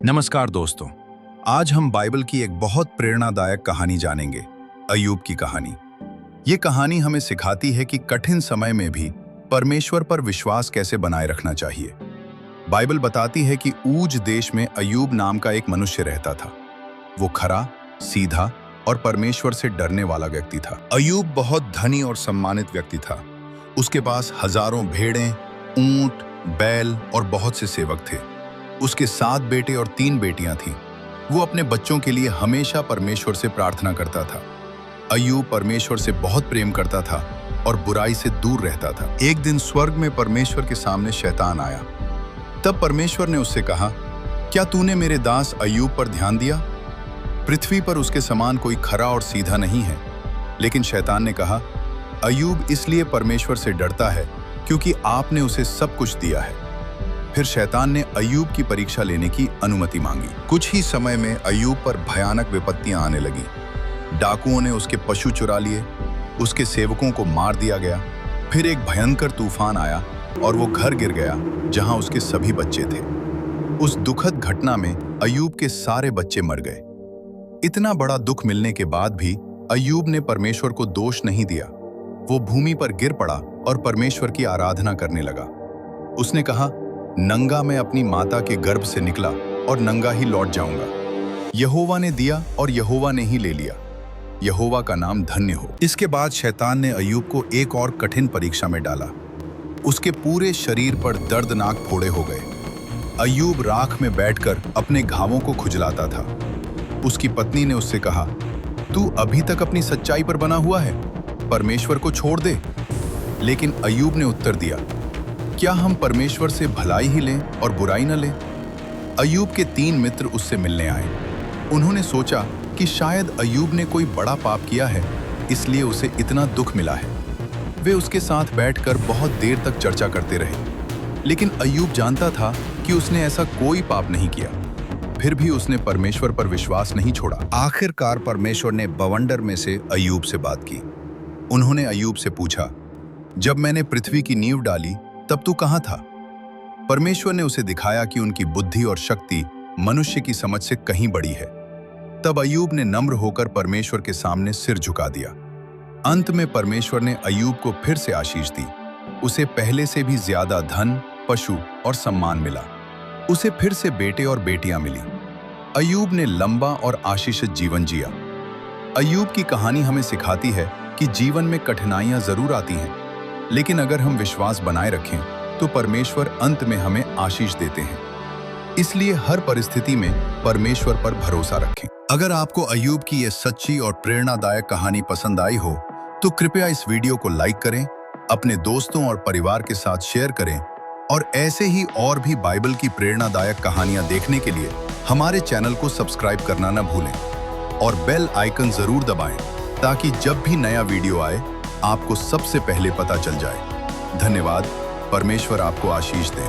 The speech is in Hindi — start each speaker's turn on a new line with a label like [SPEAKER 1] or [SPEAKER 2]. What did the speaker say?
[SPEAKER 1] नमस्कार दोस्तों, आज हम बाइबल की एक बहुत प्रेरणादायक कहानी जानेंगे, अय्यूब की कहानी। ये कहानी हमें सिखाती है कि कठिन समय में भी परमेश्वर पर विश्वास कैसे बनाए रखना चाहिए। बाइबल बताती है कि ऊज देश में अय्यूब नाम का एक मनुष्य रहता था। वो खरा, सीधा और परमेश्वर से डरने वाला व्यक्ति था। अय्यूब बहुत धनी और सम्मानित व्यक्ति था। उसके पास हजारों भेड़ें, ऊंट, बैल और बहुत से सेवक थे। उसके 7 बेटे और 3 बेटियां थीं। वो अपने बच्चों के लिए हमेशा परमेश्वर से प्रार्थना करता था। अय्यूब परमेश्वर से बहुत प्रेम करता था और बुराई से दूर रहता था। एक दिन स्वर्ग में परमेश्वर के सामने शैतान आया। तब परमेश्वर ने उससे कहा, क्या तूने मेरे दास अय्यूब पर ध्यान दिया? पृथ्वी पर उसके समान कोई खरा और सीधा नहीं है। लेकिन शैतान ने कहा, अय्यूब इसलिए परमेश्वर से डरता है क्योंकि आपने उसे सब कुछ दिया है। फिर शैतान ने अय्यूब की परीक्षा लेने की अनुमति मांगी। कुछ ही समय में अय्यूब पर भयानक विपत्तियां आने लगी। डाकुओं ने उसके पशु चुरा लिए, उसके सेवकों को मार दिया गया। फिर एक भयंकर तूफान आया और वो घर गिर गया जहां उसके सभी बच्चे थे। उस दुखद घटना में अय्यूब के सारे बच्चे मर गए। इतना बड़ा दुख मिलने के बाद भी अय्यूब ने परमेश्वर को दोष नहीं दिया। वो भूमि पर गिर पड़ा और परमेश्वर की आराधना करने लगा। उसने कहा, नंगा मैं अपनी माता के गर्भ से निकला और नंगा ही लौट जाऊंगा। यहोवा ने दिया और यहोवा ने ही ले लिया। यहोवा का नाम धन्य हो। इसके बाद शैतान ने अय्यूब को एक और कठिन परीक्षा में डाला। उसके पूरे शरीर पर दर्दनाक फोड़े हो गए। अय्यूब राख में बैठकर अपने घावों को खुजलाता था। उसकी पत्नी ने उससे कहा, तू अभी तक अपनी सच्चाई पर बना हुआ है, परमेश्वर को छोड़ दे। लेकिन अय्यूब ने उत्तर दिया, क्या हम परमेश्वर से भलाई ही लें और बुराई न लें? अय्यूब के 3 मित्र उससे मिलने आए। उन्होंने सोचा कि शायद अय्यूब ने कोई बड़ा पाप किया है, इसलिए उसे इतना दुख मिला है। वे उसके साथ बैठकर बहुत देर तक चर्चा करते रहे। लेकिन अय्यूब जानता था कि उसने ऐसा कोई पाप नहीं किया। फिर भी उसने परमेश्वर पर विश्वास नहीं छोड़ा। आखिरकार परमेश्वर ने बवंडर में से अय्यूब से बात की। उन्होंने अय्यूब से पूछा, जब मैंने पृथ्वी की नींव डाली तब तू कहां था? परमेश्वर ने उसे दिखाया कि उनकी बुद्धि और शक्ति मनुष्य की समझ से कहीं बड़ी है। तब अय्यूब ने नम्र होकर परमेश्वर के सामने सिर झुका दिया। अंत में परमेश्वर ने अय्यूब को फिर से आशीष दी। उसे पहले से भी ज्यादा धन, पशु और सम्मान मिला। उसे फिर से बेटे और बेटियां मिली। अय्यूब ने लंबा और आशीषित जीवन जिया। अय्यूब की कहानी हमें सिखाती है कि जीवन में कठिनाइयां जरूर आती हैं, लेकिन अगर हम विश्वास बनाए रखें तो परमेश्वर अंत में हमें आशीष देते हैं। इसलिए हर परिस्थिति में परमेश्वर पर भरोसा रखें। अगर आपको अय्यूब की ये सच्ची और प्रेरणादायक कहानी पसंद आई हो तो कृपया इस वीडियो को लाइक करें, अपने दोस्तों और परिवार के साथ शेयर करें और ऐसे ही और भी बाइबल की प्रेरणादायक कहानियां देखने के लिए हमारे चैनल को सब्सक्राइब करना न भूलें और बेल आइकन जरूर दबाएं ताकि जब भी नया वीडियो आए आपको सबसे पहले पता चल जाए। धन्यवाद। परमेश्वर आपको आशीष दे।